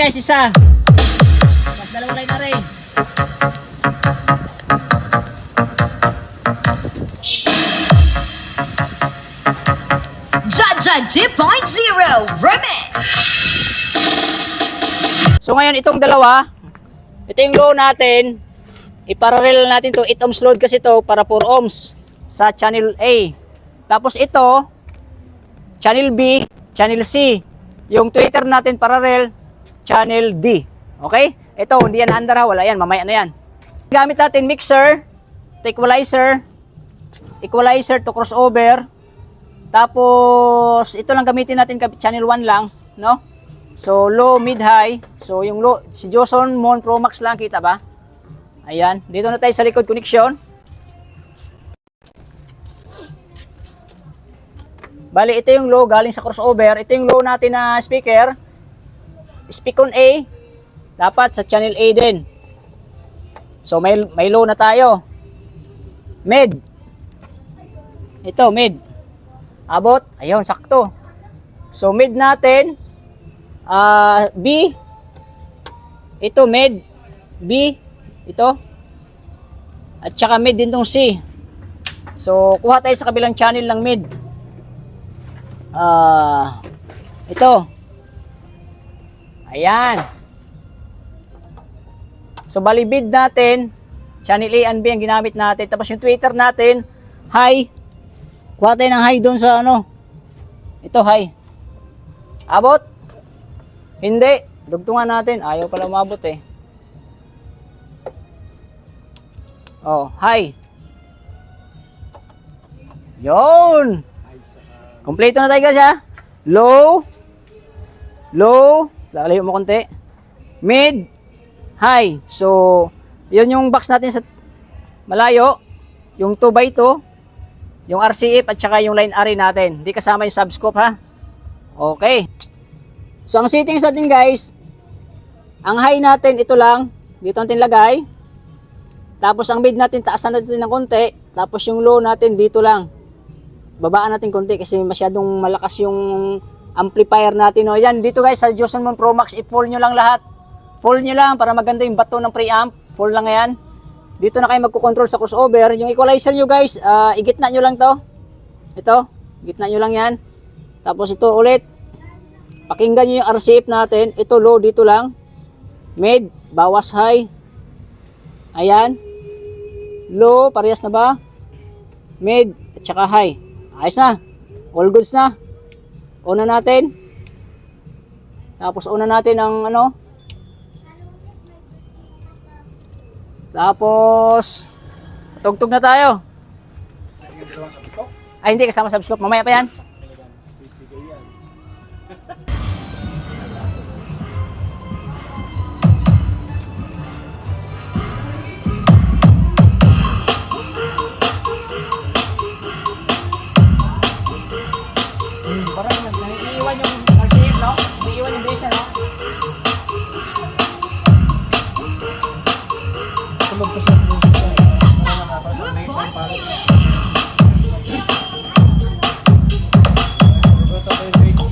guys, isa. Tapos dalawang line array. Jaja 2.0 Remix. So ngayon itong dalawa, ito yung low natin. I-parallel natin to 8 ohms load kasi to para 4 ohms sa channel A. Tapos ito, channel B, channel C. Yung tweeter natin parallel, channel D. Okay? Ito, hindi yan under ha. Wala yan. Mamaya na yan. Gamit natin mixer, to equalizer to crossover. Tapos, ito lang gamitin natin channel 1 lang. No? So, low, mid, high. So, yung low, si Joson Mon Pro Max lang. Kita ba? Ayan. Dito na tayo sa record connection. Bali, ito yung low galing sa crossover. Ito yung low natin na speaker. Speak on A. Dapat sa channel A din. So, may low na tayo. Mid. Ito, mid. Abot. Ayun, sakto. So, mid natin. B. Ito, mid. B. Ito. At saka mid din tong C. So, kuha tayo sa kabilang channel ng mid. Ito. Ayan. So, bali bid natin, channel A and B ang ginamit natin. Tapos yung tweeter natin, high. Kuha tayo ng high doon sa ano. Ito, high. Abot? Hindi. Dugtungan natin. Ayaw pala umabot eh. Oh, high. Yun. Kompleto na tayo guys ha. Low. Low. Lalayo mo konti. Mid. High. So, yun yung box natin sa malayo. Yung 2x2. Yung RCF at saka yung line array natin. Hindi kasama yung subscope ha. Okay. So, ang settings natin guys. Ang high natin, ito lang. Dito natin lagay. Tapos ang mid natin, taasan natin ng konti. Tapos yung low natin, dito lang. Babaan natin konti kasi masyadong malakas yung amplifier natin. O yan, dito guys sa Joson Mon Pro Max, i-full nyo lang lahat. Full nyo lang para maganda yung bato ng preamp. Full lang yan. Dito na kayo magkukontrol sa crossover. Yung equalizer nyo guys, igitna nyo lang to. Ito, igitna nyo lang yan. Tapos ito ulit. Pakinggan nyo yung RCF natin. Ito low, dito lang. Mid, bawas high. Ayan. Low, parehas na ba? Mid, at saka high. Ayos na. All goods na. Una natin. Tapos una natin ang ano. Tapos tugtog na tayo. Ay hindi, kasama subscope. Mamaya pa yan. Parang naiiwan yung RCF, no? Naiiwan yung base, no? Tulog ko sa base. Para nakapasabay ng parang. Ito tayo base.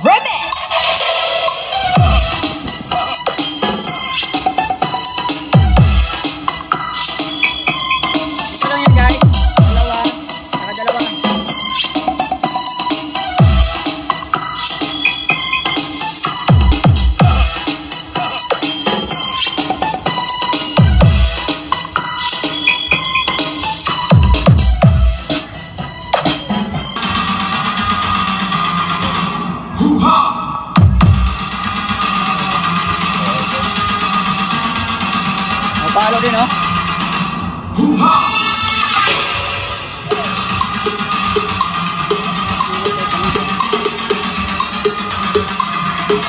Remix. Ito lang yun guys. Dalawa. Saka dalawa. Palo din, oh.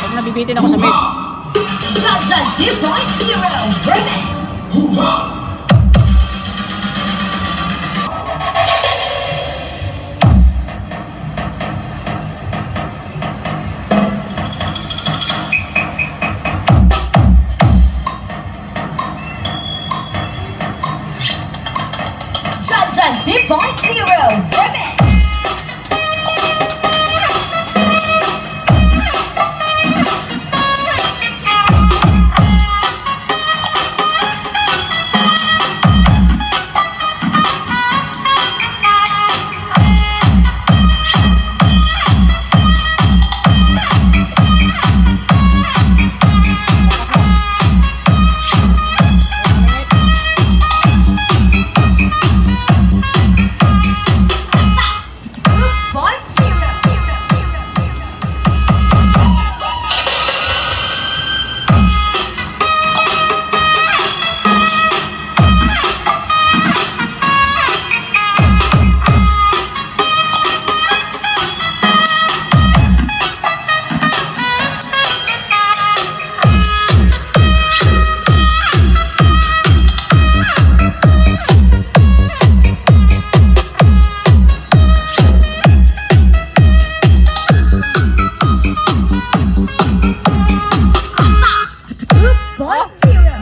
Pag nabibitin ako sa mid. Jaja 2.0 Remix. Jaja 2.0 Remix.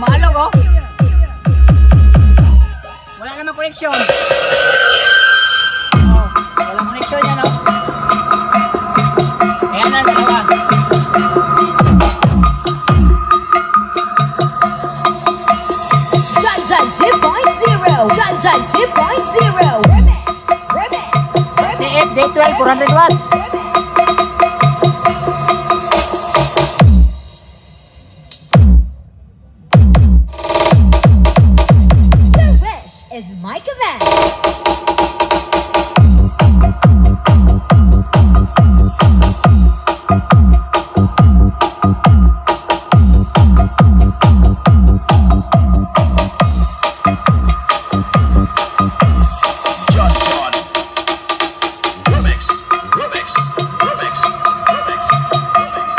Maalog, oh. Wala namang connection. Oh, walang connection yan, oh. Ayan na, dalawa. Jaja 2.0 Jaja 2.0 Remix. CF Day 12, 400 watts. Wish is Mike Event. John John Remix Remix Remix Remix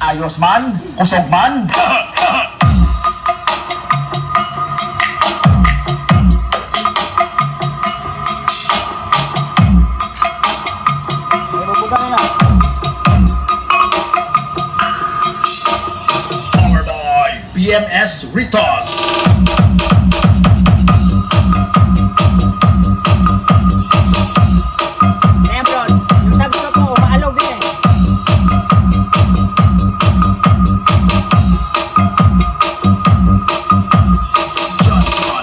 ayos man, kusog man. Powered by BMS Ritos. Ayan, bro. Yung subscribe mo, maalog din, eh. John John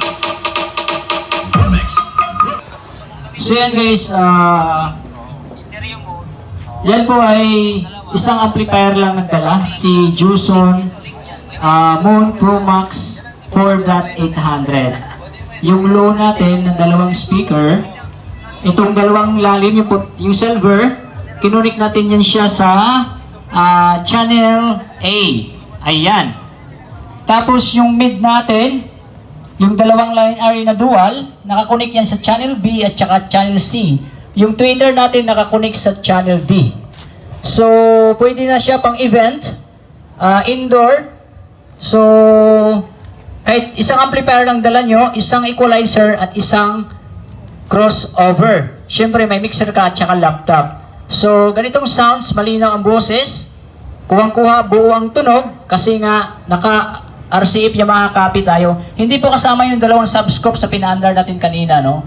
Remix So yan guys, yan po ay isang amplifier lang nagdala, si Juson Moon Pro Max 4.800. Yung low natin ng dalawang speaker, itong dalawang lalim, yung silver, kinunik natin yan siya sa channel A. Ayan. Tapos yung mid natin, yung dalawang line array na dual, nakakunik yan sa channel B at saka channel C. Yung tweeter natin nakakunik sa channel D. So, pwede na siya pang event, indoor. So, kahit isang amplifier lang dala nyo, isang equalizer at isang crossover. Siyempre, may mixer ka at saka laptop. So, ganitong sounds, malinaw ang boses. Kuhang-kuha, buo ang tunog kasi nga naka-RCF Yamaha copy tayo. Hindi po kasama yung dalawang subscope sa pinaandar natin kanina, no?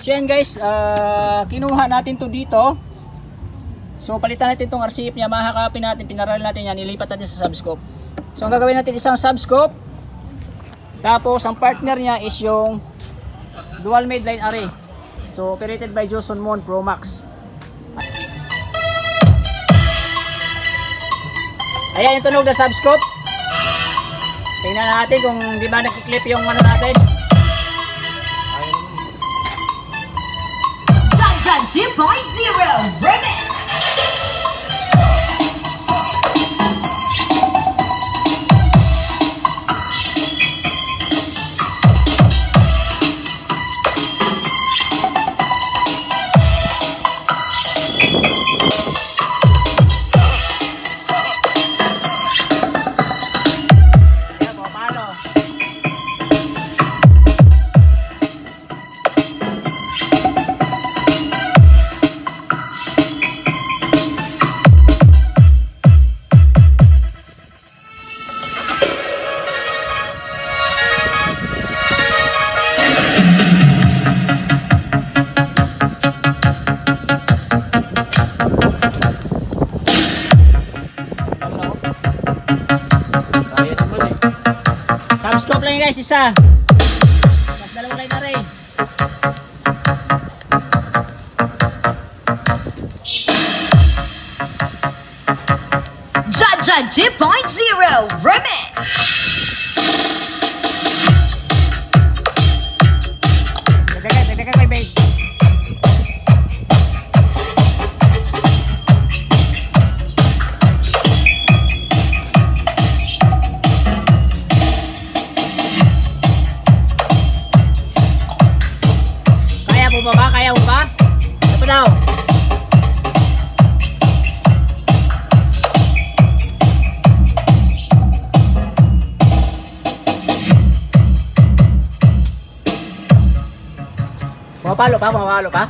So yan guys, kinuha natin to dito. So palitan natin itong RCF niya, mahakapin natin, pinaral natin yan, ilipat natin sa subscope. So ang gagawin natin isang subscope. Tapos ang partner niya is yung dual midline array. So operated by Joson Mon Pro Max. Ayan yung tunog ng subscope. Tingnan natin kung di ba nag-clip yung ano natin. John 2.0 Remix. Ayan po, paano? Subscope lang yun guys, isa. Tapos dalawang line array. John 2.0 Remix. Dagdagan kay base. Kaya mo ba? Kaya mo ba? Ito pa daw. Pumapalo pa?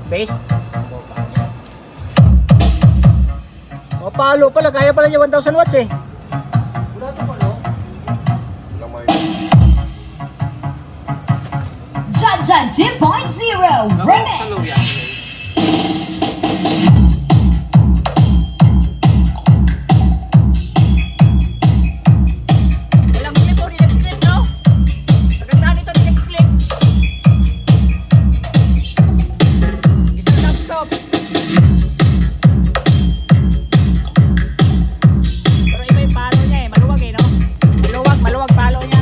Base? Pumapalo pala, kaya pala niya 1,000 watts eh. John 2.0 Remix. Walang clip o, di nag-clip no? Kagandahan ito, di nag-clip. Isang subscope. Pero iba yung palo niya eh, maluwag eh no? Maluwag palo niya.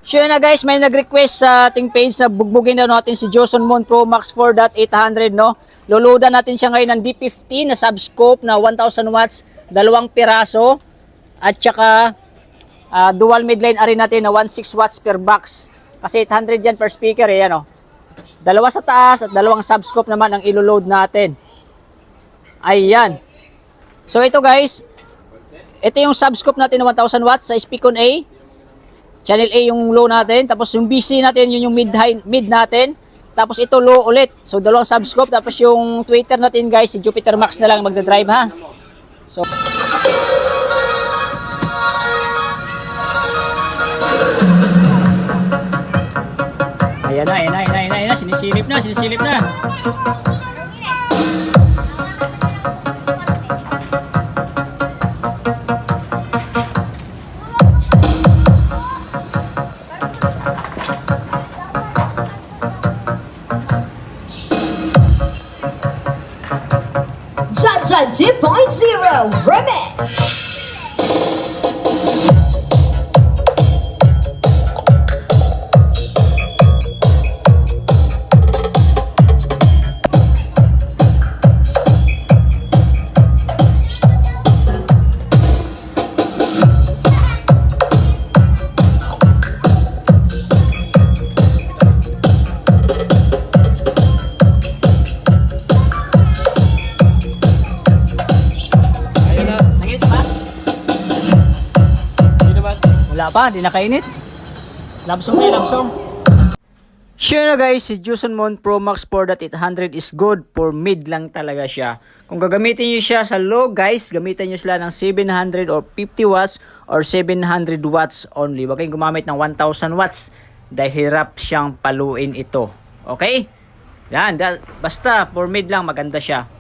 So yun na guys, may nag-request sa ating page na bugbugin daw natin si Joson Mon Pro Max 4.800 no. Luludan natin siya ngayon ng D50 na subscope na 1,000 watts, 2 piraso at saka dual midline array natin na 16 watts per box. Kasi 800 yan per speaker eh, ano. Dalawa sa taas at dalawang subscope naman ang iloload natin. Ayan. So ito guys, ito yung subscope natin na 1,000 watts sa Speakon A. Channel A yung low natin, tapos yung BC natin, yun yung mid natin. Tapos ito low ulit. So dalawang subscope, tapos yung tweeter natin guys, si Jupiter Max na lang magdadrive ha. So ayan na, sinisilip na. John 2.0 Remix. Wala pa, di nakainit. Labsong na labsong. Sure na guys, si Joson Mon Pro Max 4.800 is good for mid lang talaga siya. Kung gagamitin nyo siya sa low guys, gamitin nyo sila ng 700 or 50 watts or 700 watts only. Huwag kayong gumamit ng 1,000 watts dahil hirap siyang paluin ito. Okay? Yan, basta for mid lang, maganda siya.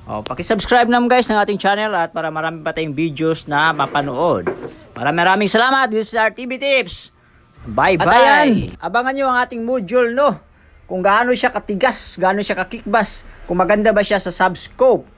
Paki-subscribe naman guys ng ating channel at para marami pa tayong videos na mapanood. Maraming salamat. This is RTV Tips. Bye-bye. At ayan, abangan nyo ang ating module, no? Kung gaano siya katigas, gaano siya kakikbas, kung maganda ba siya sa subscope.